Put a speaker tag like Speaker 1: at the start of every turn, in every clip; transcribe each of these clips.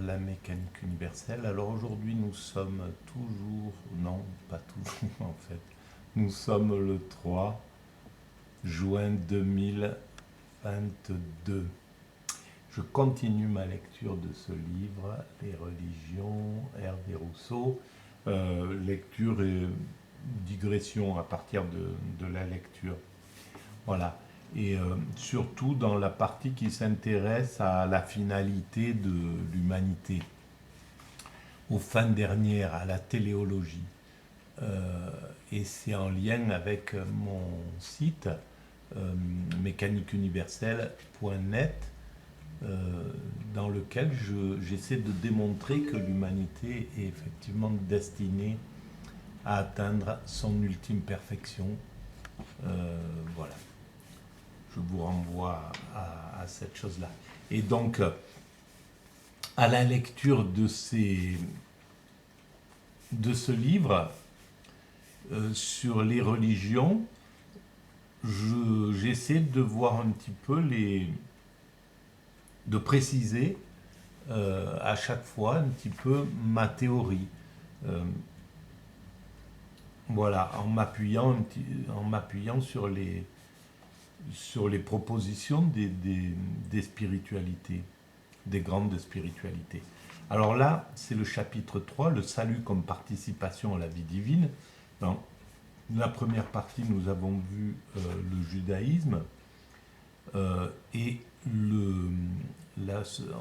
Speaker 1: la mécanique universelle. Alors aujourd'hui nous sommes toujours, non pas toujours en fait, nous sommes le 3 juin 2022. Je continue ma lecture de ce livre, Les religions, Hervé Rousseau. Lecture et digression à partir de la lecture. Voilà. Et surtout dans la partie qui s'intéresse à la finalité de l'humanité, aux fins dernières, à la téléologie. Et c'est en lien avec mon site mécaniqueuniverselle.net dans lequel j'essaie de démontrer que l'humanité est effectivement destinée à atteindre son ultime perfection. Voilà. Je vous renvoie à cette chose-là. Et donc, à la lecture de ce livre sur les religions, j'essaie de voir un petit peu de préciser à chaque fois un petit peu ma théorie. Voilà, en m'appuyant sur les propositions des spiritualités, des grandes spiritualités. Alors là, c'est le chapitre 3, le salut comme participation à la vie divine. Dans la première partie, nous avons vu le judaïsme et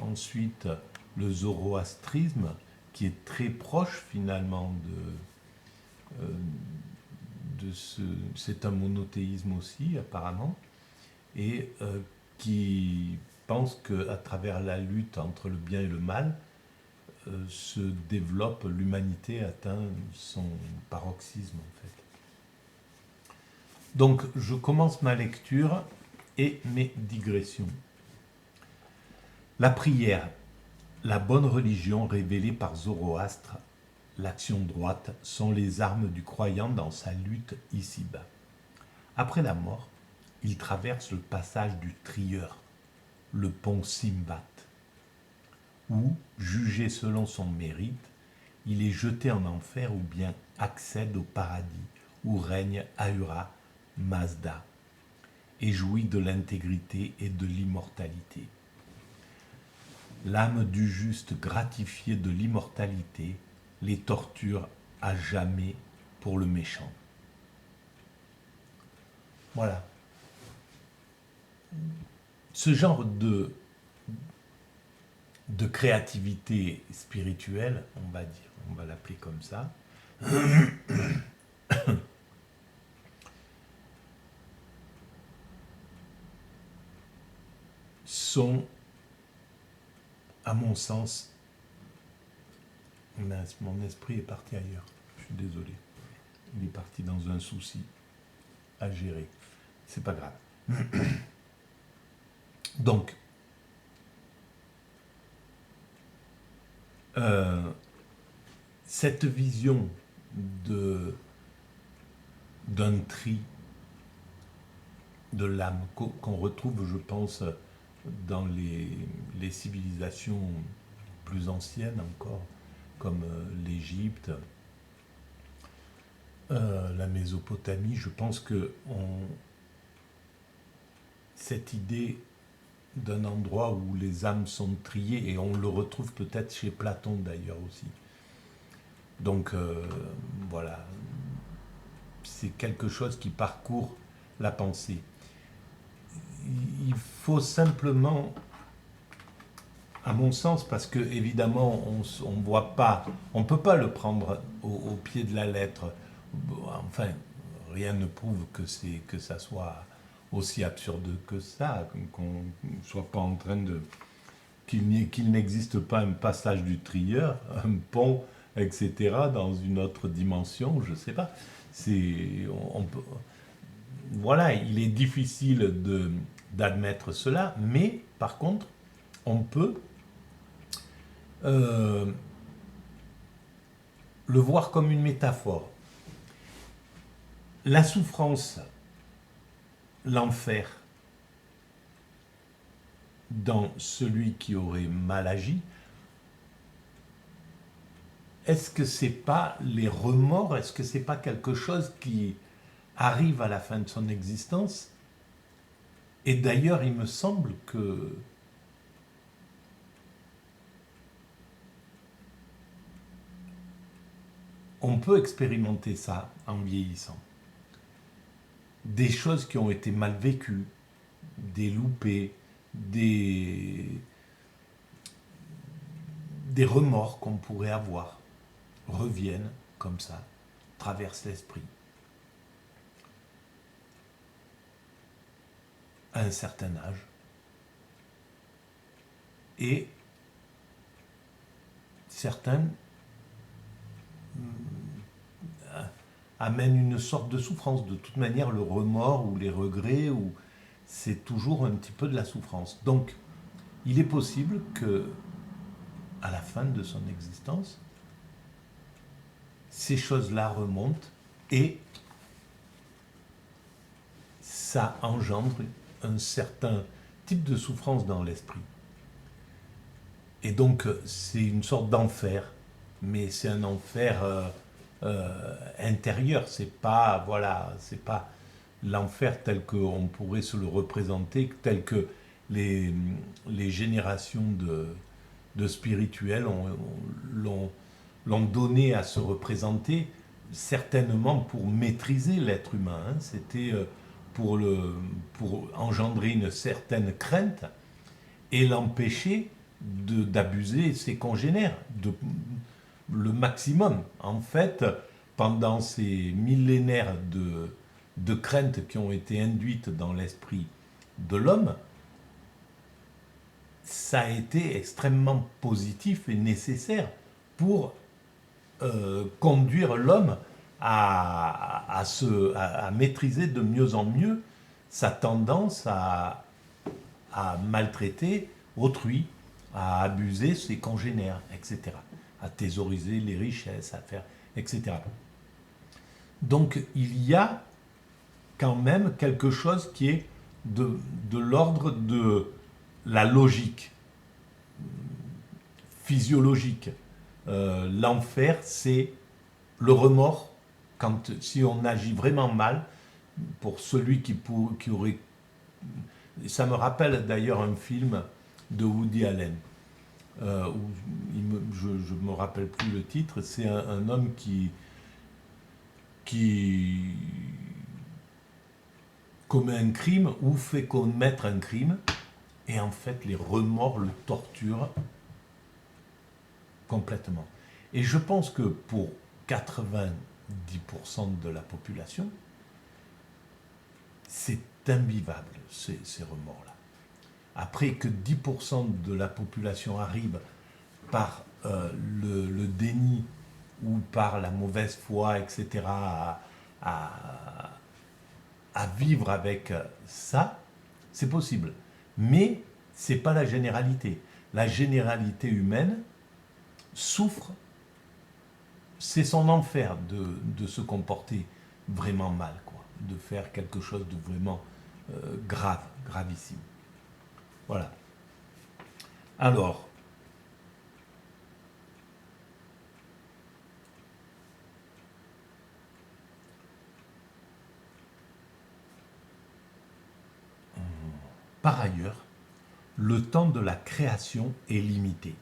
Speaker 1: ensuite le zoroastrisme, qui est très proche finalement c'est un monothéisme aussi apparemment, et qui pense qu'à travers la lutte entre le bien et le mal se développe, l'humanité atteint son paroxysme en fait. Donc je commence ma lecture et mes digressions. La prière, la bonne religion révélée par Zoroastre, l'action droite sont les armes du croyant dans sa lutte ici-bas. Après la mort, il traverse le passage du trieur, le pont Simbat, où, jugé selon son mérite, il est jeté en enfer ou bien accède au paradis, où règne Ahura Mazda, et jouit de l'intégrité et de l'immortalité. L'âme du juste gratifiée de l'immortalité les torture à jamais pour le méchant. Voilà. Ce genre de créativité spirituelle, on va dire, on va l'appeler comme ça, sont, à mon sens, mince, mon esprit est parti ailleurs, je suis désolé, il est parti dans un souci à gérer, c'est pas grave. Donc, cette vision d'un tri de l'âme qu'on retrouve, je pense, dans les civilisations plus anciennes encore, comme l'Égypte, la Mésopotamie, je pense que cette idée d'un endroit où les âmes sont triées, et on le retrouve peut-être chez Platon d'ailleurs aussi. Donc voilà, c'est quelque chose qui parcourt la pensée. Il faut simplement, à mon sens, parce que évidemment on voit pas, on peut pas le prendre au pied de la lettre. Enfin, rien ne prouve que ça soit aussi absurde que ça, qu'on ne soit pas en train de qu'il n'existe pas un passage du trieur, un pont, etc., dans une autre dimension, je ne sais pas. Voilà, il est difficile d'admettre cela, mais par contre, on peut le voir comme une métaphore. La souffrance, l'enfer, dans celui qui aurait mal agi, est-ce que c'est pas les remords, est-ce que c'est pas quelque chose qui arrive à la fin de son existence? Et d'ailleurs, il me semble que on peut expérimenter ça en vieillissant. Des choses qui ont été mal vécues, des loupés, des remords qu'on pourrait avoir, reviennent comme ça, traversent l'esprit. À un certain âge. Et certains amènent une sorte de souffrance. De toute manière, le remords ou les regrets, c'est toujours un petit peu de la souffrance. Donc, il est possible que, à la fin de son existence, ces choses-là remontent et ça engendre un certain type de souffrance dans l'esprit. Et donc, c'est une sorte d'enfer, mais c'est un enfer intérieur. C'est pas, voilà, c'est pas l'enfer tel qu'on pourrait se le représenter, tel que les générations de spirituels l'ont donné à se représenter, certainement pour maîtriser l'être humain. Hein. C'était pour engendrer une certaine crainte et l'empêcher d'abuser ses congénères, le maximum. En fait, pendant ces millénaires de craintes qui ont été induites dans l'esprit de l'homme, ça a été extrêmement positif et nécessaire pour conduire l'homme à maîtriser de mieux en mieux sa tendance à maltraiter autrui, à abuser ses congénères, etc., à thésauriser les richesses, à faire, etc. Donc il y a quand même quelque chose qui est de l'ordre de la logique physiologique. L'enfer, c'est le remords, si on agit vraiment mal, pour celui qui aurait... Ça me rappelle d'ailleurs un film de Woody Allen, je ne me rappelle plus le titre, c'est un homme qui commet un crime ou fait commettre un crime, et en fait les remords le torturent complètement. Et je pense que pour 90% de la population, c'est invivable, ces remords-là. Après que 10% de la population arrive par le déni ou par la mauvaise foi, etc., à vivre avec ça, c'est possible. Mais ce n'est pas la généralité. La généralité humaine souffre, c'est son enfer de se comporter vraiment mal, quoi, de faire quelque chose de vraiment grave, gravissime. Voilà. Alors, par ailleurs, le temps de la création est limité.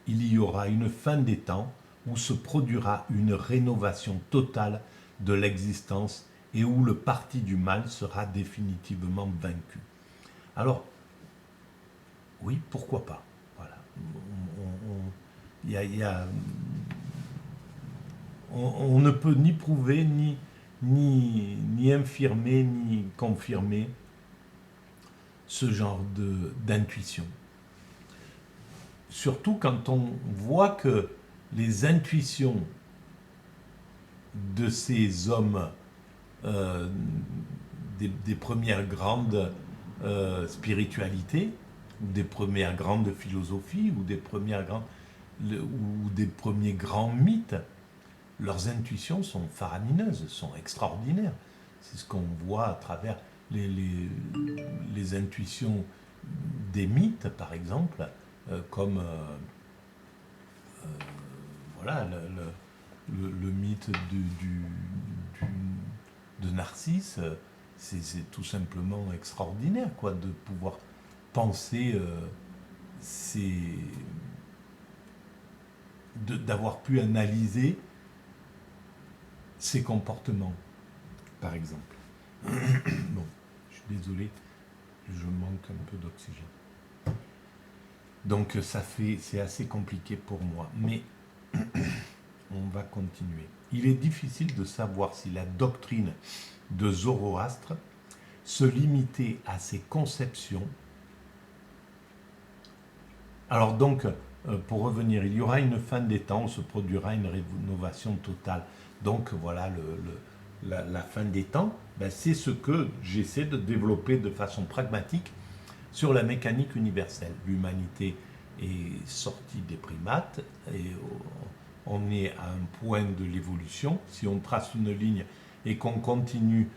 Speaker 1: Il y aura une fin des temps où se produira une rénovation totale de l'existence et où le parti du mal sera définitivement vaincu. Alors, oui, pourquoi pas. Voilà. On ne peut ni prouver, ni infirmer, ni confirmer ce genre d'intuition. Surtout quand on voit que les intuitions de ces hommes des premières grandes spiritualités, ou des premières grandes philosophies, ou des premiers grands mythes, leurs intuitions sont faramineuses, sont extraordinaires. C'est ce qu'on voit à travers les intuitions des mythes, par exemple, comme voilà, le mythe de Narcisse, c'est tout simplement extraordinaire, quoi, de pouvoir penser, d'avoir pu analyser ses comportements, par exemple. Bon, je suis désolé, je manque un peu d'oxygène. Donc c'est assez compliqué pour moi, mais on va continuer. Il est difficile de savoir si la doctrine de Zoroastre se limitait à ses conceptions. Alors donc, pour revenir, il y aura une fin des temps où se produira une rénovation totale. Donc voilà, la fin des temps, ben, c'est ce que j'essaie de développer de façon pragmatique sur la mécanique universelle. L'humanité est sortie des primates et on est à un point de l'évolution. Si on trace une ligne et qu'on continue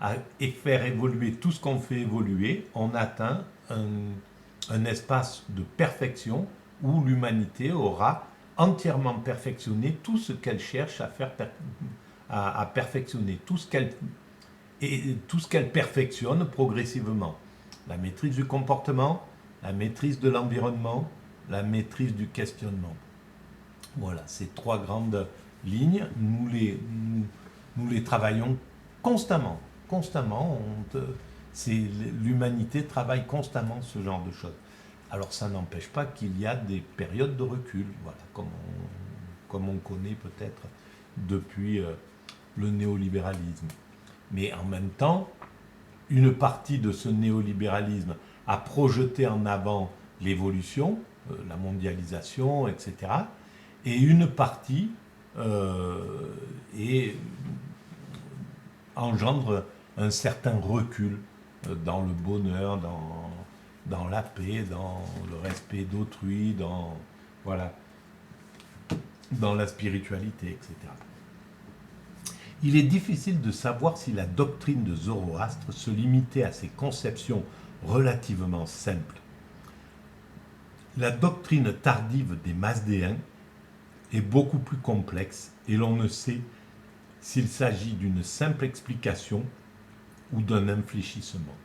Speaker 1: à faire évoluer tout ce qu'on fait évoluer, on atteint un espace de perfection où l'humanité aura entièrement perfectionné tout ce qu'elle cherche à faire à perfectionner, tout ce qu'elle perfectionne progressivement. La maîtrise du comportement, la maîtrise de l'environnement, la maîtrise du questionnement. Voilà, ces trois grandes lignes, nous les travaillons constamment. L'humanité travaille constamment ce genre de choses. Alors ça n'empêche pas qu'il y a des périodes de recul, voilà, comme on connaît peut-être depuis le néolibéralisme. Mais en même temps, une partie de ce néolibéralisme a projeté en avant l'évolution, la mondialisation, etc. Et une partie engendre un certain recul dans le bonheur, dans la paix, dans le respect d'autrui, voilà, dans la spiritualité, etc. Il est difficile de savoir si la doctrine de Zoroastre se limitait à ses conceptions relativement simples. La doctrine tardive des Mazdéens est beaucoup plus complexe et l'on ne sait s'il s'agit d'une simple explication ou d'un infléchissement.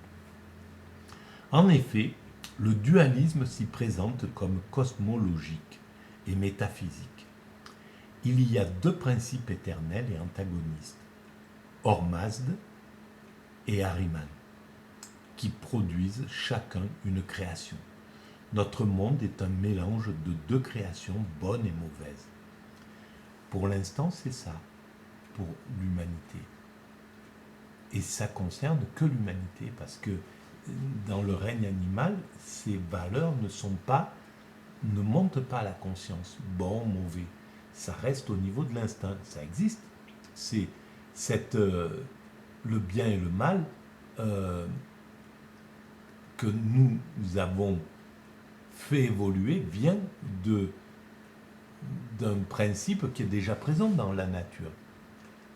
Speaker 1: En effet, le dualisme s'y présente comme cosmologique et métaphysique. Il y a deux principes éternels et antagonistes, Ormazd et Ahriman, qui produisent chacun une création. Notre monde est un mélange de deux créations bonnes et mauvaises. Pour l'instant, c'est ça, pour l'humanité. Et ça concerne que l'humanité, parce que dans le règne animal, ces valeurs ne montent pas à la conscience, bon, mauvais. Ça reste au niveau de l'instinct, ça existe. C'est le bien et le mal que nous avons fait évoluer vient d'un principe qui est déjà présent dans la nature.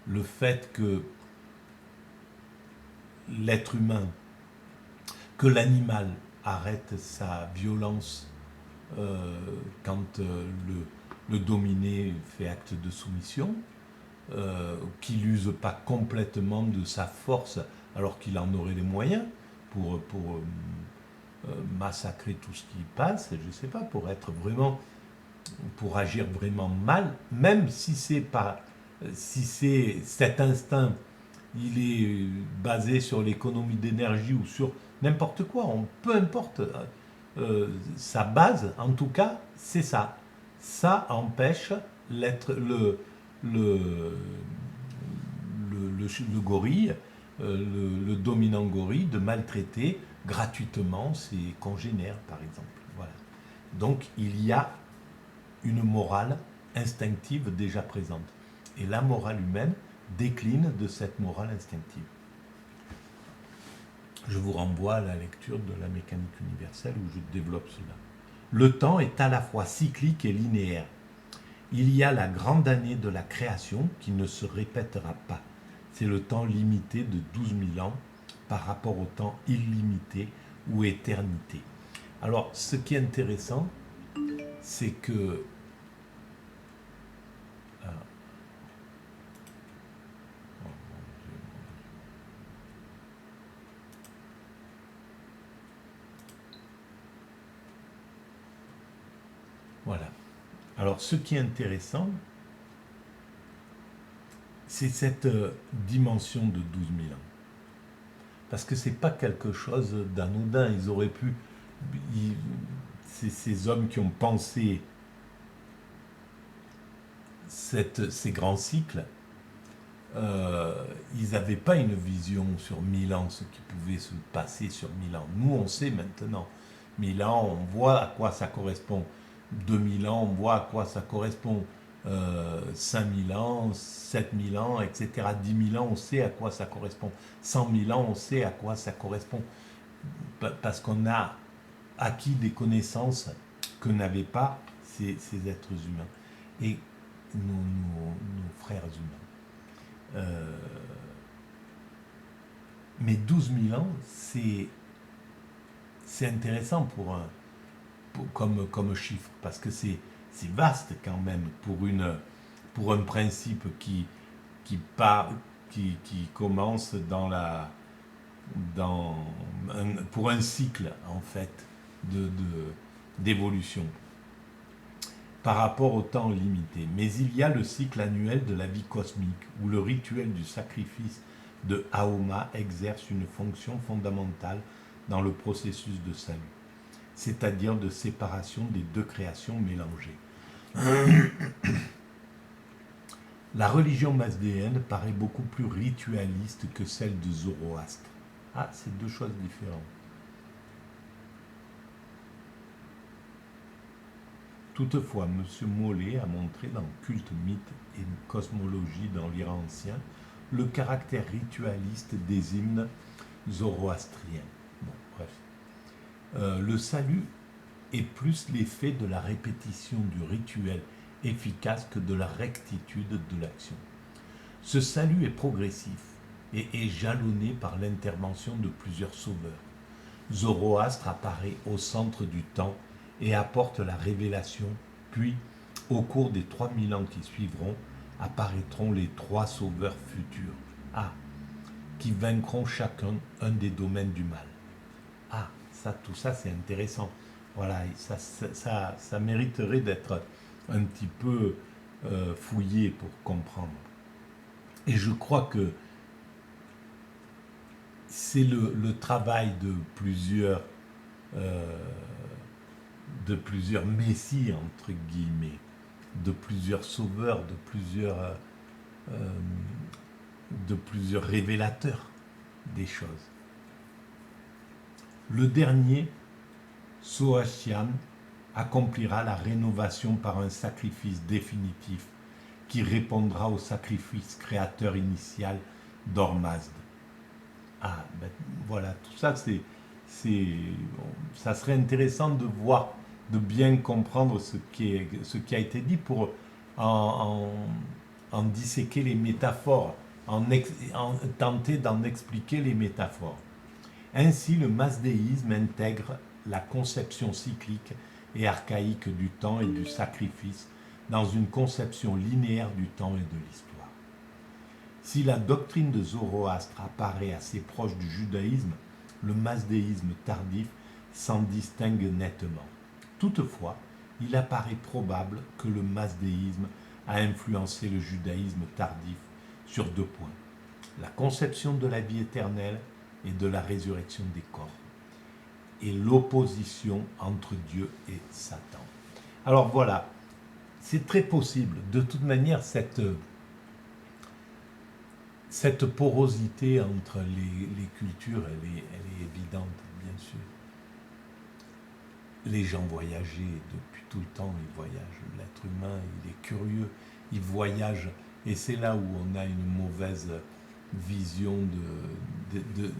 Speaker 1: Le fait que l'être humain, que l'animal arrête sa violence quand le dominé fait acte de soumission, qu'il n'use pas complètement de sa force alors qu'il en aurait les moyens pour massacrer tout ce qui passe, je ne sais pas, pour agir vraiment mal, même si cet instinct, il est basé sur l'économie d'énergie ou sur n'importe quoi, peu importe sa base, en tout cas, c'est ça. Ça empêche le gorille, le dominant gorille, de maltraiter gratuitement ses congénères, par exemple. Voilà. Donc, il y a une morale instinctive déjà présente. Et la morale humaine décline de cette morale instinctive. Je vous renvoie à la lecture de la mécanique universelle où je développe cela. Le temps est à la fois cyclique et linéaire. Il y a la grande année de la création qui ne se répétera pas. C'est le temps limité de 12 000 ans par rapport au temps illimité ou éternité. Alors, ce qui est intéressant, c'est que Voilà. Alors, ce qui est intéressant, c'est cette dimension de 12 000 ans. Parce que c'est pas quelque chose d'anodin. Ils auraient pu... ces hommes qui ont pensé ces grands cycles, ils n'avaient pas une vision sur 1000 ans, ce qui pouvait se passer sur 1000 ans. Nous, on sait maintenant. 1000 ans, on voit à quoi ça correspond. 2000 ans, on voit à quoi ça correspond. 5000 ans, 7000 ans, etc. 10 000 ans, on sait à quoi ça correspond. 100 000 ans, on sait à quoi ça correspond. Parce qu'on a acquis des connaissances que n'avaient pas ces êtres humains. Et nos frères humains. Mais 12 000 ans, c'est intéressant comme chiffre, parce que c'est vaste quand même pour un principe qui commence pour un cycle en fait d'évolution par rapport au temps limité. Mais il y a le cycle annuel de la vie cosmique, où le rituel du sacrifice de Aoma exerce une fonction fondamentale dans le processus de salut, c'est-à-dire de séparation des deux créations mélangées. La religion mazdéenne paraît beaucoup plus ritualiste que celle de Zoroastre. Ah, c'est deux choses différentes. Toutefois, M. Mollet a montré dans Culte, mythe et cosmologie dans l'Iran ancien le caractère ritualiste des hymnes zoroastriens. Bon, bref. Le salut est plus l'effet de la répétition du rituel efficace que de la rectitude de l'action. Ce salut est progressif et est jalonné par l'intervention de plusieurs sauveurs. Zoroastre apparaît au centre du temps et apporte la révélation, puis, au cours des 3000 ans qui suivront, apparaîtront les trois sauveurs futurs, qui vaincront chacun un des domaines du mal. Tout ça c'est intéressant. Voilà, ça mériterait d'être un petit peu fouillé pour comprendre. Et je crois que c'est le travail de plusieurs messies, entre guillemets, de plusieurs sauveurs, de plusieurs révélateurs des choses. Le dernier, Soachian, accomplira la rénovation par un sacrifice définitif qui répondra au sacrifice créateur initial d'Ormazd. Voilà, tout ça, ça serait intéressant de voir, de bien comprendre ce qui a été dit pour en disséquer les métaphores, en tenter d'en expliquer les métaphores. Ainsi, le mazdéisme intègre la conception cyclique et archaïque du temps et du sacrifice dans une conception linéaire du temps et de l'histoire. Si la doctrine de Zoroastre apparaît assez proche du judaïsme, le mazdéisme tardif s'en distingue nettement. Toutefois, il apparaît probable que le mazdéisme a influencé le judaïsme tardif sur deux points: la conception de la vie éternelle et de la résurrection des corps, et l'opposition entre Dieu et Satan. Alors voilà, c'est très possible. De toute manière, cette porosité entre les cultures, elle est évidente, bien sûr. Les gens voyageaient depuis tout le temps, ils voyagent. L'être humain, il est curieux, il voyage. Et c'est là où on a une mauvaise vision de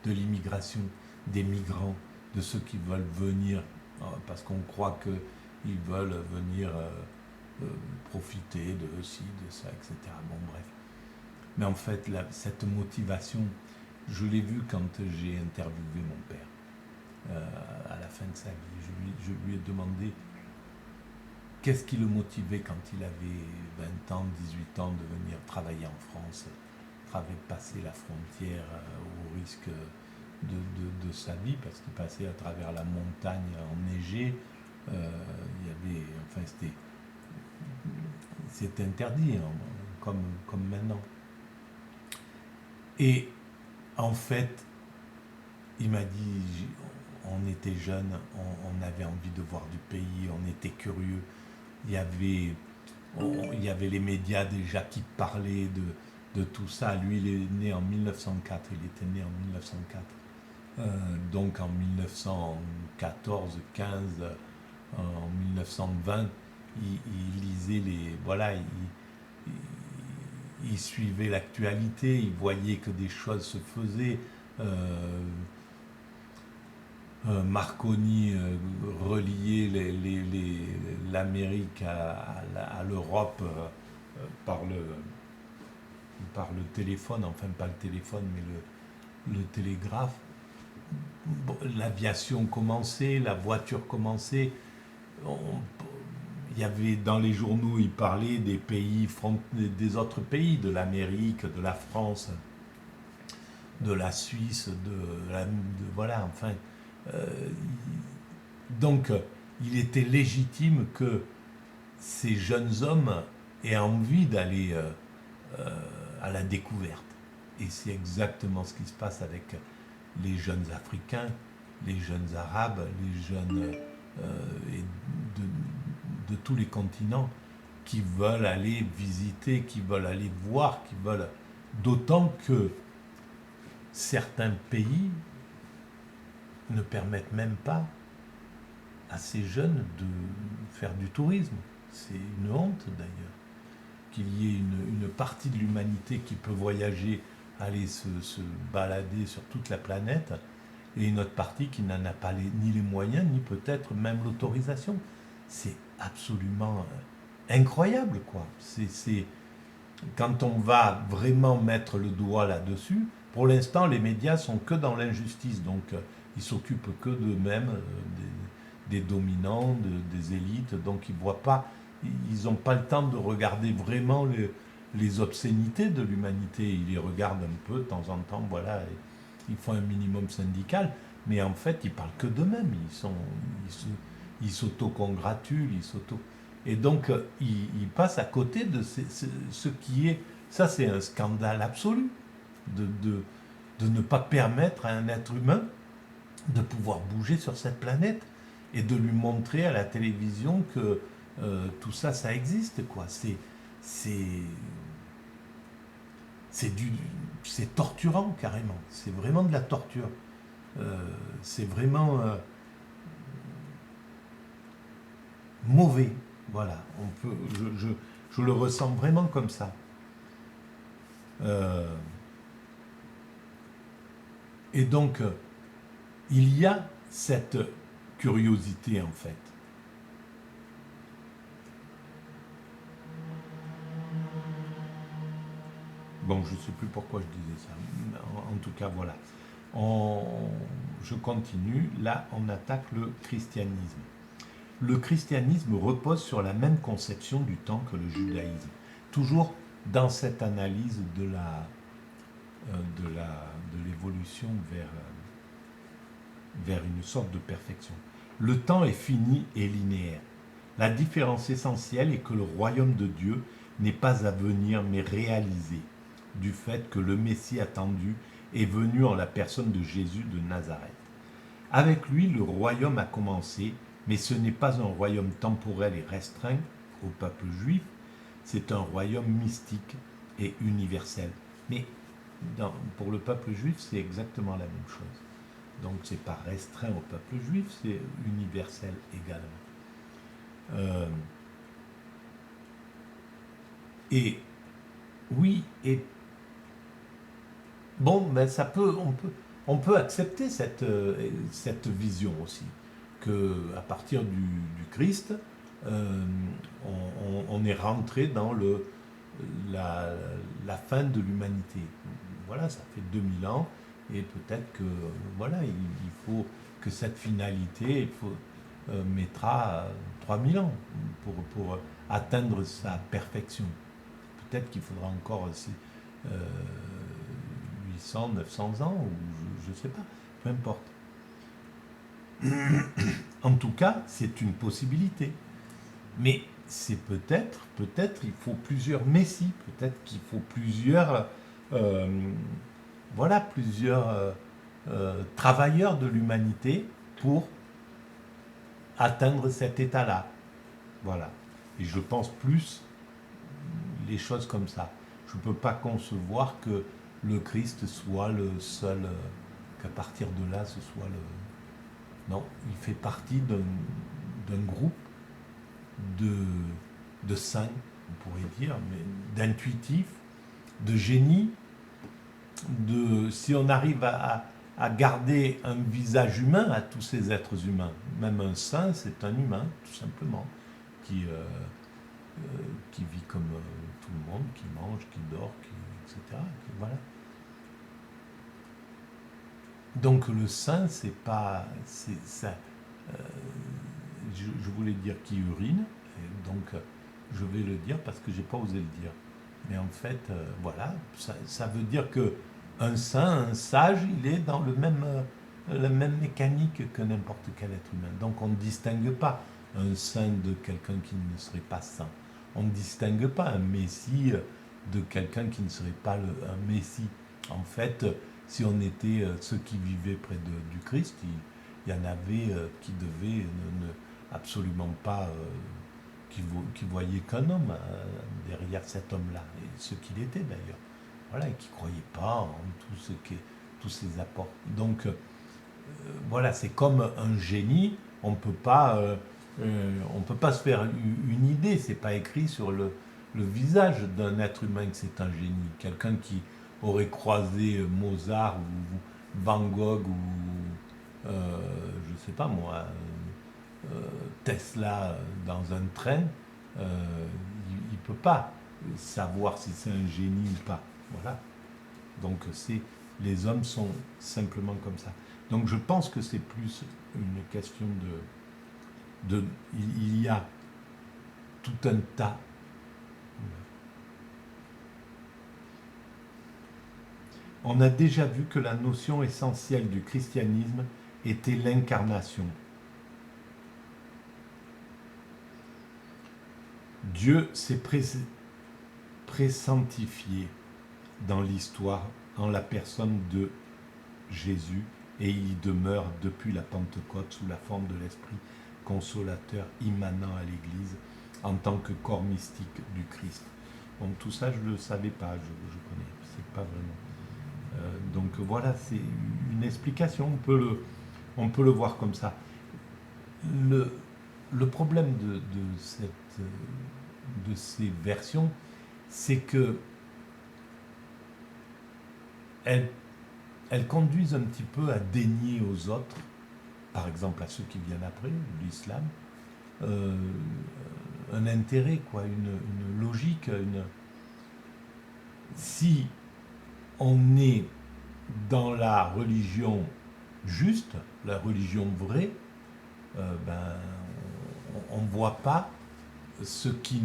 Speaker 1: l'immigration, des migrants, de ceux qui veulent venir, parce qu'on croit qu'ils veulent venir profiter de ci, de ça, etc. Bon, bref. Mais en fait, cette motivation, je l'ai vue quand j'ai interviewé mon père à la fin de sa vie. Je lui ai demandé qu'est-ce qui le motivait quand il avait 20 ans, 18 ans, de venir travailler en France, passer la frontière au risque de sa vie, parce qu'il passait à travers la montagne enneigée. Il y avait, enfin, c'était interdit, hein, comme maintenant. Et en fait, il m'a dit, on était jeunes, on avait envie de voir du pays, on était curieux. Il y avait, il y avait les médias déjà qui parlaient de tout ça. Lui, il est né en 1904, il était né en 1904. Donc en 1914, 15, en 1920, il lisait les... Voilà, il suivait l'actualité, il voyait que des choses se faisaient. Marconi reliait l'Amérique à l'Europe par le téléphone, enfin pas le téléphone, mais le télégraphe. Bon, l'aviation commençait, la voiture commençait. Il y avait dans les journaux, il parlait des pays, des autres pays, de l'Amérique, de la France, de la Suisse, voilà, enfin. Euh, donc, il était légitime que ces jeunes hommes aient envie d'aller à la découverte. Et c'est exactement ce qui se passe avec les jeunes Africains, les jeunes Arabes, les jeunes de tous les continents qui veulent aller visiter, qui veulent aller voir, qui veulent... D'autant que certains pays ne permettent même pas à ces jeunes de faire du tourisme. C'est une honte d'ailleurs qu'il y ait une partie de l'humanité qui peut voyager, aller se balader sur toute la planète, et une autre partie qui n'en a pas ni les moyens, ni peut-être même l'autorisation. C'est absolument incroyable, quoi. Quand on va vraiment mettre le doigt là-dessus, pour l'instant, les médias sont que dans l'injustice, donc ils s'occupent que d'eux-mêmes, des dominants, des élites, donc ils n'ont pas le temps de regarder vraiment les obscénités de l'humanité. Ils les regardent un peu de temps en temps, voilà, ils font un minimum syndical, mais en fait, ils parlent que d'eux-mêmes. Ils s'auto-congratulent, et donc, ils passent à côté de ce qui est... Ça, c'est un scandale absolu de ne pas permettre à un être humain de pouvoir bouger sur cette planète et de lui montrer à la télévision que tout ça, ça existe, quoi. C'est torturant, carrément. C'est vraiment de la torture. C'est vraiment mauvais. Voilà. Je le ressens vraiment comme ça. Et donc, il y a cette curiosité, en fait. Bon, je ne sais plus pourquoi je disais ça. En tout cas, voilà. Je continue. Là, on attaque le christianisme. Le christianisme repose sur la même conception du temps que le judaïsme. Toujours dans cette analyse de l'évolution vers une sorte de perfection. Le temps est fini et linéaire. La différence essentielle est que le royaume de Dieu n'est pas à venir mais réalisé, du fait que le Messie attendu est venu en la personne de Jésus de Nazareth. Avec lui, le royaume a commencé, mais ce n'est pas un royaume temporel et restreint au peuple juif, c'est un royaume mystique et universel. Mais pour le peuple juif, c'est exactement la même chose. Donc c'est pas restreint au peuple juif, c'est universel également. Et oui, et bon, ben on peut accepter cette vision aussi, que à partir du Christ, on est rentré dans la fin de l'humanité. Voilà, ça fait 2000 ans, et peut-être que voilà, il faut que cette finalité mettra 3000 ans pour atteindre sa perfection. Peut-être qu'il faudra encore aussi 800, 900 ans, ou je ne sais pas, peu importe. En tout cas, c'est une possibilité. Mais c'est peut-être il faut plusieurs messies, peut-être qu'il faut plusieurs, euh, voilà, plusieurs travailleurs de l'humanité pour atteindre cet état-là. Voilà. Et je pense plus les choses comme ça. Je ne peux pas concevoir que le Christ soit le seul, qu'à partir de là, ce soit le... Non, il fait partie d'un groupe de saints, on pourrait dire, mais d'intuitifs, de génies, si on arrive à garder un visage humain à tous ces êtres humains. Même un saint, c'est un humain, tout simplement, qui vit comme tout le monde, qui mange, qui dort, etc. Voilà. Donc le saint, c'est pas... ça, je voulais dire qui urine, et donc je vais le dire parce que j'ai pas osé le dire. Mais en fait, voilà, ça veut dire que un saint, un sage, il est dans la même mécanique que n'importe quel être humain. Donc on ne distingue pas un saint de quelqu'un qui ne serait pas saint. On ne distingue pas un messie de quelqu'un qui ne serait pas un messie. En fait, si on était ceux qui vivaient près du Christ, il y en avait qui devaient absolument pas, qui voyaient qu'un homme derrière cet homme-là, et ce qu'il était d'ailleurs. Voilà, et qui ne croyaient pas en tous ces apports. Donc, voilà, c'est comme un génie, on ne peut pas se faire une idée, c'est pas écrit sur le visage d'un être humain que c'est un génie. Quelqu'un qui aurait croisé Mozart ou Van Gogh ou, je ne sais pas moi, Tesla dans un train, il ne peut pas savoir si c'est un génie ou pas. Voilà. Donc les hommes sont simplement comme ça. Donc je pense que c'est plus une question il y a tout un tas. On a déjà vu que la notion essentielle du christianisme était l'incarnation. Dieu s'est présentifié dans l'histoire en la personne de Jésus et il y demeure depuis la Pentecôte sous la forme de l'Esprit consolateur immanent à l'Église en tant que corps mystique du Christ. Donc tout ça, je ne le savais pas, je connais, c'est pas vraiment. Donc voilà, c'est une explication, on peut le voir comme ça. Le problème de ces versions, c'est que elles conduisent un petit peu à dénier aux autres, par exemple à ceux qui viennent après, l'islam, un intérêt, quoi, une logique. Si on est dans la religion juste, la religion vraie, on ne voit pas ce qui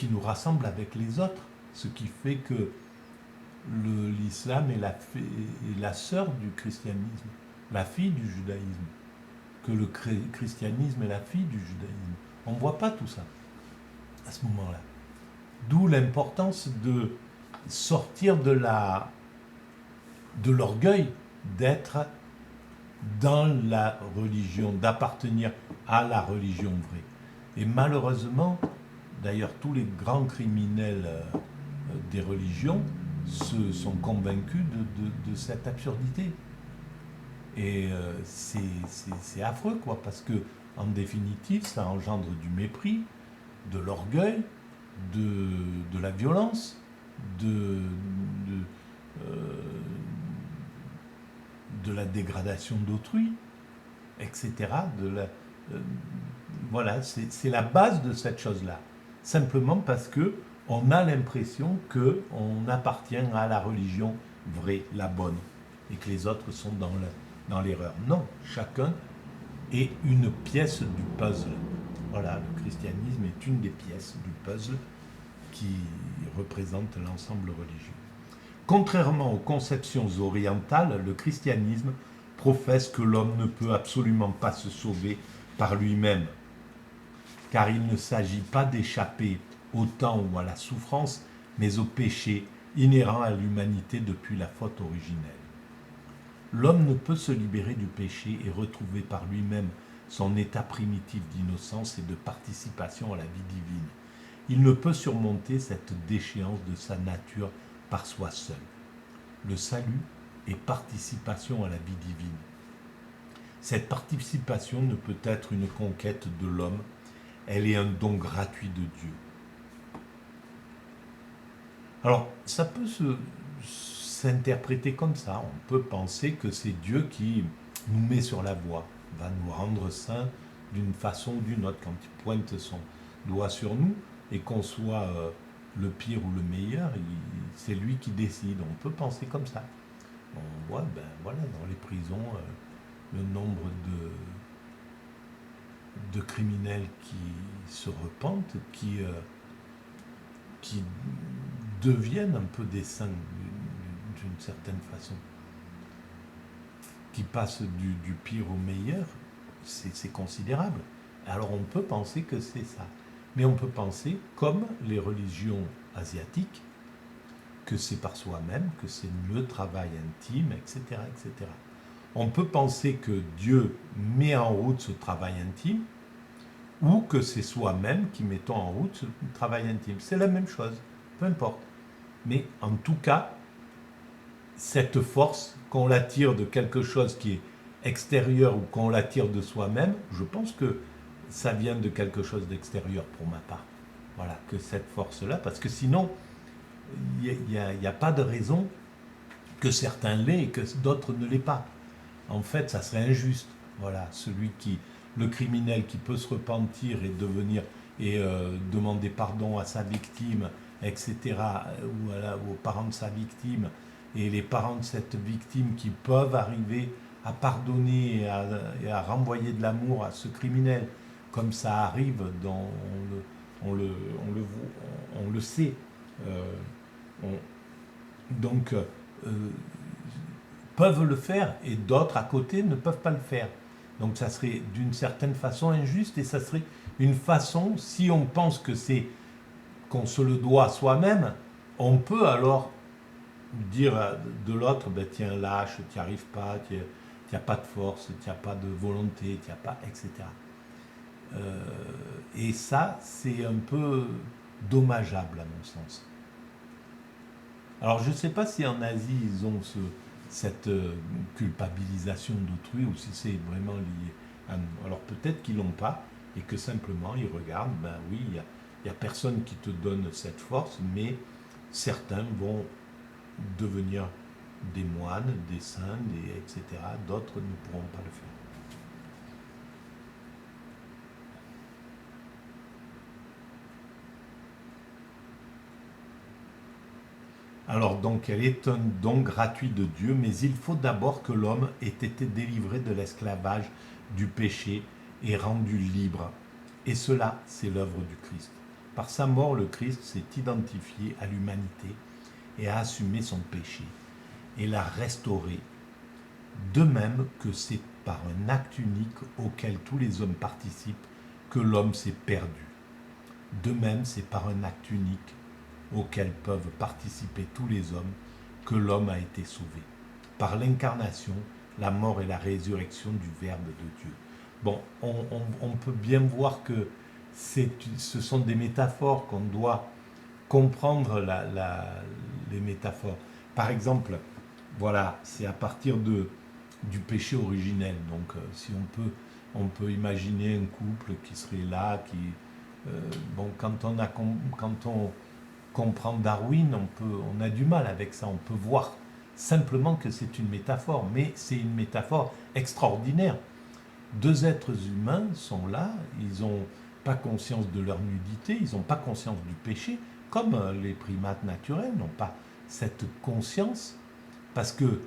Speaker 1: nous rassemble avec les autres, ce qui fait que l'islam est la sœur du christianisme, la fille du judaïsme, que le christianisme est la fille du judaïsme. On ne voit pas tout ça à ce moment-là. D'où l'importance de sortir de l'orgueil d'être dans la religion, d'appartenir à la religion vraie. Et malheureusement, d'ailleurs, tous les grands criminels des religions se sont convaincus de cette absurdité. Et c'est affreux, quoi, parce que, en définitive, ça engendre du mépris, de l'orgueil, de la violence, de la dégradation d'autrui, etc. Voilà, c'est la base de cette chose-là. Simplement parce que on a l'impression qu'on appartient à la religion vraie, la bonne, et que les autres sont dans l'erreur. Non, chacun est une pièce du puzzle. Voilà, le christianisme est une des pièces du puzzle qui représente l'ensemble religieux. Contrairement aux conceptions orientales, le christianisme professe que l'homme ne peut absolument pas se sauver par lui-même. car il ne s'agit pas d'échapper au temps ou à la souffrance, mais au péché inhérent à l'humanité depuis la faute originelle. L'homme ne peut se libérer du péché et retrouver par lui-même son état primitif d'innocence et de participation à la vie divine. Il ne peut surmonter cette déchéance de sa nature par soi seul. Le salut est participation à la vie divine. Cette participation ne peut être une conquête de l'homme, elle est un don gratuit de Dieu. Alors, ça peut s'interpréter comme ça. On peut penser que c'est Dieu qui nous met sur la voie, va nous rendre saints d'une façon ou d'une autre. Quand il pointe son doigt sur nous, et qu'on soit le pire ou le meilleur, c'est lui qui décide. On peut penser comme ça. On voit, voilà, dans les prisons, le nombre de criminels qui se repentent, qui deviennent un peu des saints d'une certaine façon, qui passent du pire au meilleur, c'est considérable. Alors on peut penser que c'est ça. Mais on peut penser, comme les religions asiatiques, que c'est par soi-même, que c'est le travail intime, etc., etc. On peut penser que Dieu met en route ce travail intime, ou que c'est soi-même qui mettons en route ce travail intime. C'est la même chose, peu importe. Mais en tout cas, cette force, qu'on la tire de quelque chose qui est extérieur ou qu'on la tire de soi-même, je pense que ça vient de quelque chose d'extérieur pour ma part. Voilà, que cette force-là, parce que sinon, il n'y a pas de raison que certains l'aient et que d'autres ne l'aient pas. En fait, ça serait injuste. Voilà, le criminel qui peut se repentir et devenir et demander pardon à sa victime, etc., ou aux parents de sa victime, et les parents de cette victime qui peuvent arriver à pardonner et à renvoyer de l'amour à ce criminel, comme ça arrive, on le sait. Donc, peuvent le faire et d'autres à côté ne peuvent pas le faire. Donc ça serait d'une certaine façon injuste et ça serait une façon, si on pense que c'est qu'on se le doit soi-même, on peut alors dire de l'autre, tiens, lâche, tu n'y arrives pas, tu n'as pas de force, tu n'as pas de volonté, tu n'as pas, etc. Et ça, c'est un peu dommageable à mon sens. Alors je ne sais pas si en Asie, ils ont cette culpabilisation d'autrui ou si c'est vraiment lié à nous. Alors peut-être qu'ils ne l'ont pas et que simplement ils regardent, oui, il n'y a personne qui te donne cette force, mais certains vont devenir des moines, des saints, etc. D'autres ne pourront pas le faire. Alors donc, elle est un don gratuit de Dieu, mais il faut d'abord que l'homme ait été délivré de l'esclavage du péché et rendu libre. Et cela, c'est l'œuvre du Christ. Par sa mort, le Christ s'est identifié à l'humanité et a assumé son péché et l'a restauré. De même que c'est par un acte unique auquel tous les hommes participent que l'homme s'est perdu. De même, c'est par un acte unique auquel peuvent participer tous les hommes que l'homme a été sauvé. Par l'incarnation, la mort et la résurrection du Verbe de Dieu. Bon, on peut bien voir que ce sont des métaphores qu'on doit comprendre les métaphores. Par exemple, voilà, c'est à partir du péché originel. Donc, si on peut imaginer un couple qui serait là, quand on comprend Darwin, on a du mal avec ça. On peut voir simplement que c'est une métaphore, mais c'est une métaphore extraordinaire. Deux êtres humains sont là, ils n'ont pas conscience de leur nudité, ils n'ont pas conscience du péché, comme les primates naturels n'ont pas cette conscience, parce que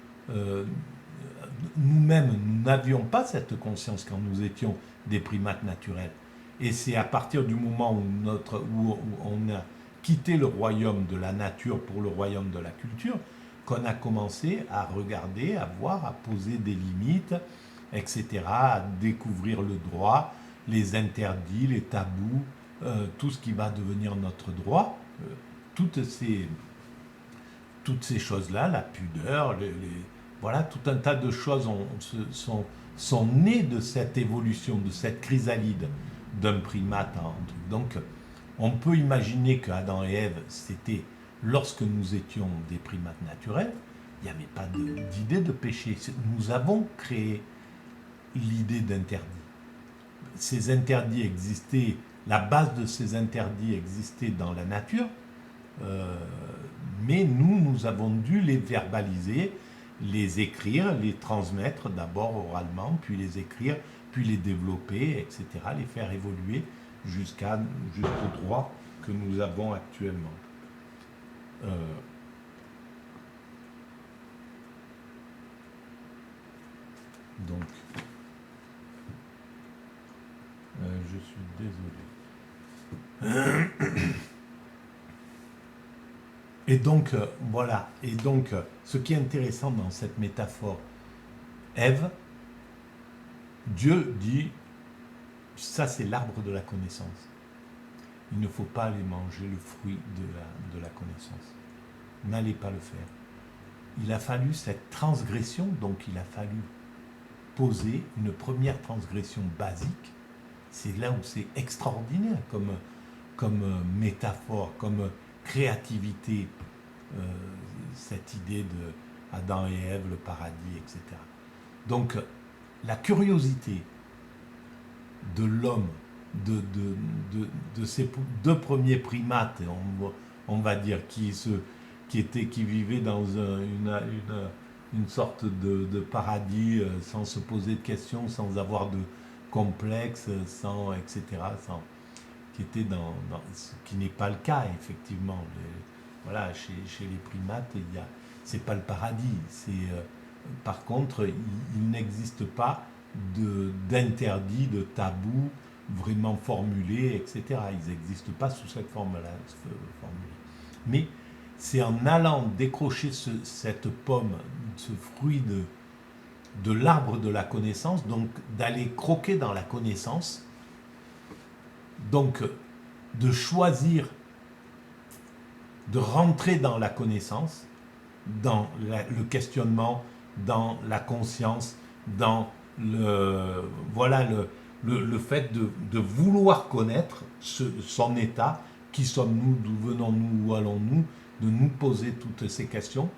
Speaker 1: nous-mêmes, nous n'avions pas cette conscience quand nous étions des primates naturels. Et c'est à partir du moment où on a quitté le royaume de la nature pour le royaume de la culture qu'on a commencé à regarder, à voir, à poser des limites, etc., à découvrir le droit les interdits, les tabous, tout ce qui va devenir notre droit, toutes ces choses-là, la pudeur, voilà, tout un tas de choses sont nées de cette évolution, de cette chrysalide d'un primate à un truc. Donc, on peut imaginer qu'Adam et Ève, c'était lorsque nous étions des primates naturels, il n'y avait pas d'idée de péché. Nous avons créé l'idée d'interdit. Ces interdits existaient, la base de ces interdits existait dans la nature, mais nous avons dû les verbaliser, les écrire, les transmettre d'abord oralement, puis les écrire, puis les développer, etc., les faire évoluer jusqu'au droit que nous avons actuellement. Donc, je suis désolé. Et donc, voilà. Et donc, ce qui est intéressant dans cette métaphore, Ève, Dieu dit, ça c'est l'arbre de la connaissance. Il ne faut pas aller manger le fruit de la connaissance. N'allez pas le faire. Il a fallu cette transgression, donc il a fallu poser une première transgression basique. C'est là où c'est extraordinaire comme métaphore, comme créativité, cette idée de Adam et Ève, le paradis, etc. Donc, la curiosité de l'homme, de ces deux premiers primates, on va dire, qui vivaient dans une sorte de paradis, sans se poser de questions, sans avoir de complexe, etc., qui était ce qui n'est pas le cas, effectivement. Voilà, chez les primates, c'est pas le paradis. Par contre, il n'existe pas d'interdit, de tabou vraiment formulé, etc. Ils n'existent pas sous cette forme-là. Mais c'est en allant décrocher cette pomme, ce fruit de l'arbre de la connaissance, donc d'aller croquer dans la connaissance, donc de choisir de rentrer dans la connaissance, dans le questionnement, dans la conscience, dans le fait de vouloir connaître son état, qui sommes-nous, d'où venons-nous, où allons-nous, de nous poser toutes ces questions.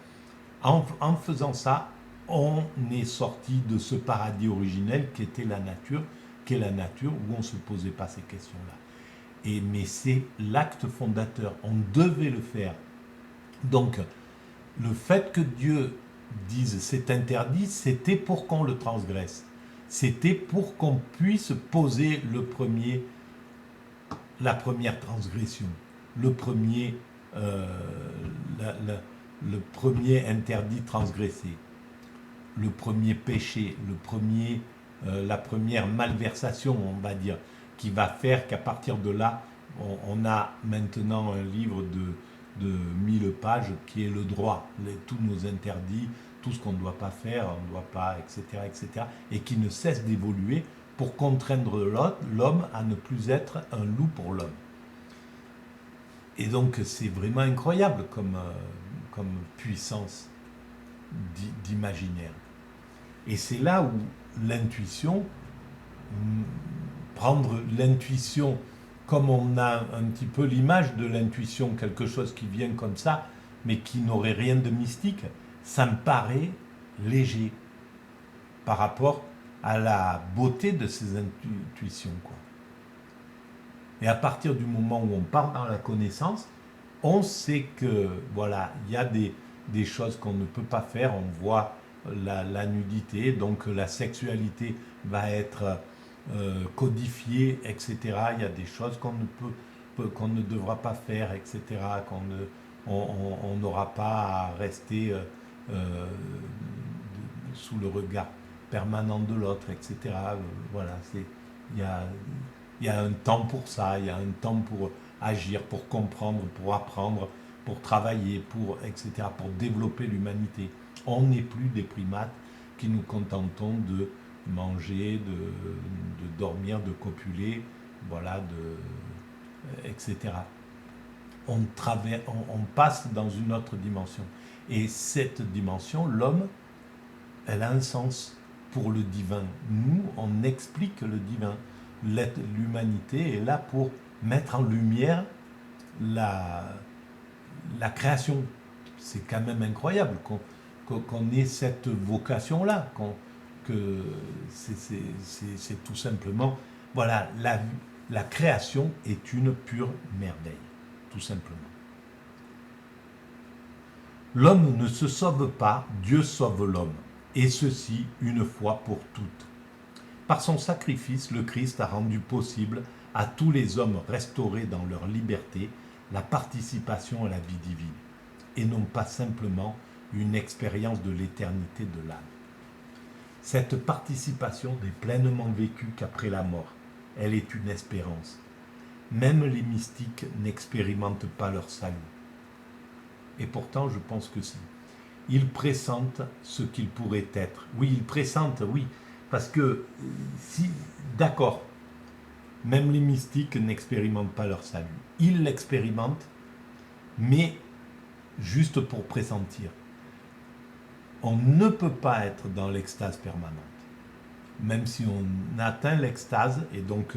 Speaker 1: En faisant ça, on est sorti de ce paradis originel qui était la nature, où on ne se posait pas ces questions-là. Mais c'est l'acte fondateur, on devait le faire. Donc, le fait que Dieu dise c'est interdit, c'était pour qu'on le transgresse. C'était pour qu'on puisse poser la première transgression, le premier interdit transgressé, le premier péché, la première malversation, on va dire, qui va faire qu'à partir de là, on a maintenant un livre de 1000 pages qui est le droit, tous nos interdits, tout ce qu'on ne doit pas faire, on ne doit pas, etc., et qui ne cesse d'évoluer pour contraindre l'homme à ne plus être un loup pour l'homme. Et donc c'est vraiment incroyable comme puissance d'imaginaire. Et c'est là où l'intuition, prendre l'intuition comme on a un petit peu l'image de l'intuition, quelque chose qui vient comme ça, mais qui n'aurait rien de mystique, ça me paraît léger par rapport à la beauté de ces intuitions, quoi. Et à partir du moment où on part dans la connaissance, on sait que, voilà, il y a des choses qu'on ne peut pas faire. On voit la nudité, donc la sexualité va être codifiée, etc. Il y a des choses qu'on ne devra pas faire, etc. On n'aura pas à rester sous le regard permanent de l'autre, etc. Voilà, il y a un temps pour ça, il y a un temps pour agir, pour comprendre, pour apprendre, pour travailler, etc., pour développer l'humanité. On n'est plus des primates qui nous contentons de manger, de dormir, de copuler, voilà, etc. On passe dans une autre dimension. Et cette dimension, l'homme, elle a un sens pour le divin. Nous, on explique le divin. L'humanité est là pour mettre en lumière la création. C'est quand même incroyable qu'on ait cette vocation-là, que c'est tout simplement, voilà, la création est une pure merveille, tout simplement. L'homme ne se sauve pas, Dieu sauve l'homme, et ceci une fois pour toutes. Par son sacrifice, le Christ a rendu possible à tous les hommes restaurés dans leur liberté la participation à la vie divine, et non pas simplement une expérience de l'éternité de l'âme. Cette participation n'est pleinement vécue qu'après la mort. Elle est une espérance. Même les mystiques n'expérimentent pas leur salut. Et pourtant, je pense que si. Ils pressentent ce qu'ils pourraient être. Oui, ils pressentent, oui. Parce que, si, d'accord, même les mystiques n'expérimentent pas leur salut. Ils l'expérimentent, mais juste pour pressentir. On ne peut pas être dans l'extase permanente. Même si on atteint l'extase, et donc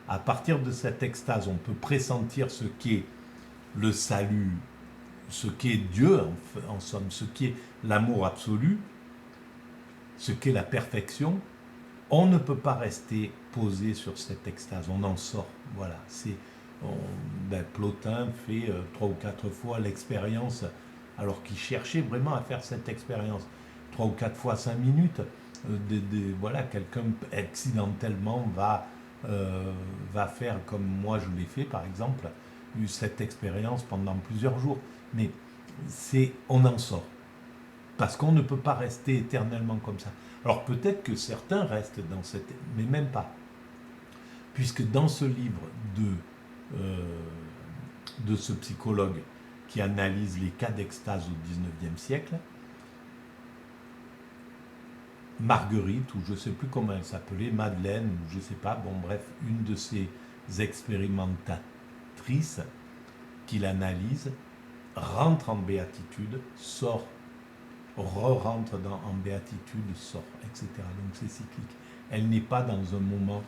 Speaker 1: à partir de cette extase, on peut pressentir ce qu'est le salut, ce qu'est Dieu, en somme, ce qu'est l'amour absolu, ce qu'est la perfection. On ne peut pas rester posé sur cette extase, on en sort. Voilà, Plotin fait 3 ou 4 fois l'expérience, alors qu'il cherchait vraiment à faire cette expérience. 3 ou 4 fois 5 minutes, voilà, quelqu'un accidentellement va faire comme moi je l'ai fait, par exemple, cette expérience pendant plusieurs jours. Mais on en sort. Parce qu'on ne peut pas rester éternellement comme ça. Alors peut-être que certains restent dans cette... mais même pas. Puisque dans ce livre de ce psychologue qui analyse les cas d'extase au XIXe siècle, Marguerite, ou je ne sais plus comment elle s'appelait, Madeleine, ou je ne sais pas, bon bref, une de ces expérimentatrices qu'il analyse, rentre en béatitude, sort, re-rentre en béatitude, sort, etc. Donc c'est cyclique. Elle n'est pas dans un moment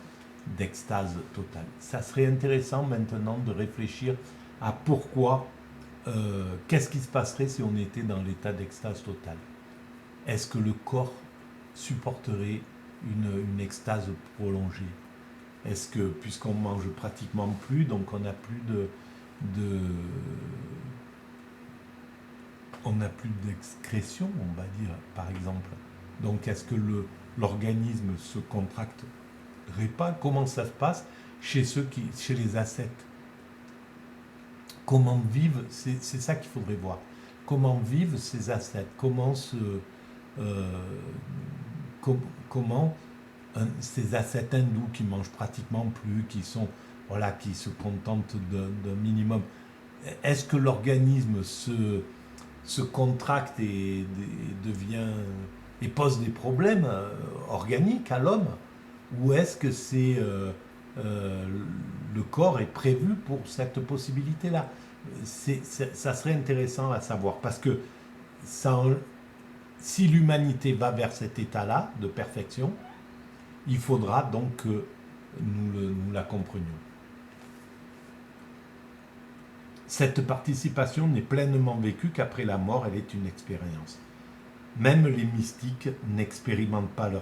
Speaker 1: d'extase totale. Ça serait intéressant maintenant de réfléchir à pourquoi, qu'est-ce qui se passerait si on était dans l'état d'extase totale. Est-ce que le corps supporterait une extase prolongée? Est-ce que, puisqu'on mange pratiquement plus, donc on n'a plus on n'a plus d'excrétion, on va dire, par exemple. Donc, est-ce que l'organisme se contracterait pas? Comment ça se passe chez les ascètes? Comment vivent, c'est ça qu'il faudrait voir. Comment vivent ces ascètes? Comment ces ascètes hindous qui mangent pratiquement plus, qui se contentent d'un minimum, est-ce que l'organisme se contracte et devient et pose des problèmes organiques à l'homme, ou est-ce que le corps est prévu pour cette possibilité-là? Ça serait intéressant à savoir, parce que si l'humanité va vers cet état-là de perfection, il faudra donc que nous la comprenions. Cette participation n'est pleinement vécue qu'après la mort, elle est une expérience. Même les mystiques n'expérimentent pas leur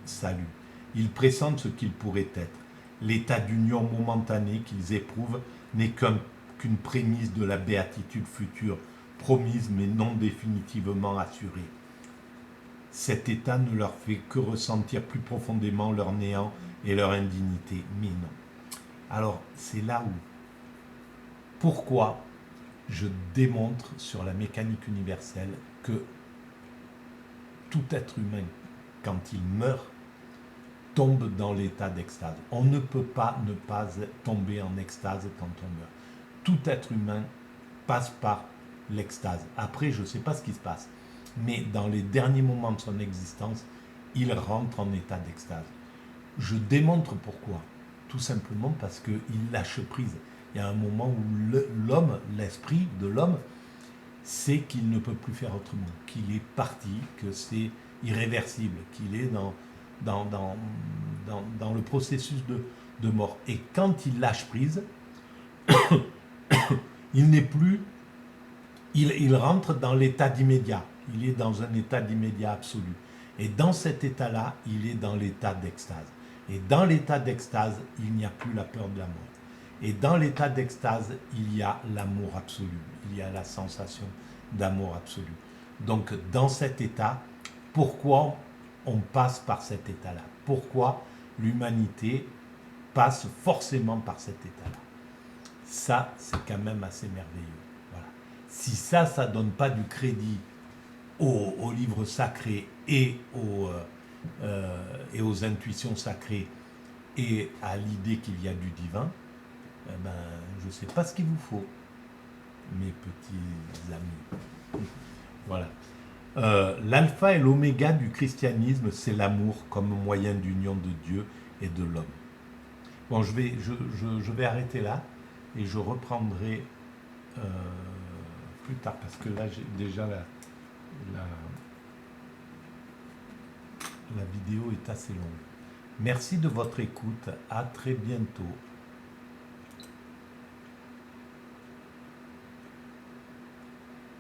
Speaker 1: salut. Ils pressentent ce qu'ils pourraient être. L'état d'union momentanée qu'ils éprouvent n'est qu'une prémisse de la béatitude future, promise mais non définitivement assurée. Cet état ne leur fait que ressentir plus profondément leur néant et leur indignité. Mais non. Alors, c'est là où... Pourquoi je démontre sur la mécanique universelle que tout être humain, quand il meurt, tombe dans l'état d'extase. On ne peut pas ne pas tomber en extase quand on meurt. Tout être humain passe par l'extase. Après, je ne sais pas ce qui se passe, mais dans les derniers moments de son existence, il rentre en état d'extase. Je démontre pourquoi. Tout simplement parce qu'il lâche prise. Il y a un moment où l'homme, l'esprit de l'homme, sait qu'il ne peut plus faire autrement, qu'il est parti, que c'est irréversible, qu'il est dans le processus de mort. Et quand il lâche prise, il n'est plus, il rentre dans l'état d'immédiat. Il est dans un état d'immédiat absolu. Et dans cet état-là, il est dans l'état d'extase. Et dans l'état d'extase, il n'y a plus la peur de la mort. Et dans l'état d'extase, il y a l'amour absolu. Il y a la sensation d'amour absolu. Donc, dans cet état, pourquoi on passe par cet état-là? Pourquoi l'humanité passe forcément par cet état-là? Ça, c'est quand même assez merveilleux. Voilà. Si ça ne donne pas du crédit aux livres sacrés et aux intuitions sacrées et à l'idée qu'il y a du divin, eh ben, je ne sais pas ce qu'il vous faut, mes petits amis. Voilà. L'alpha et l'oméga du christianisme, c'est l'amour comme moyen d'union de Dieu et de l'homme. Bon, je vais arrêter là et je reprendrai plus tard parce que là, j'ai déjà la vidéo est assez longue. Merci de votre écoute. À très bientôt.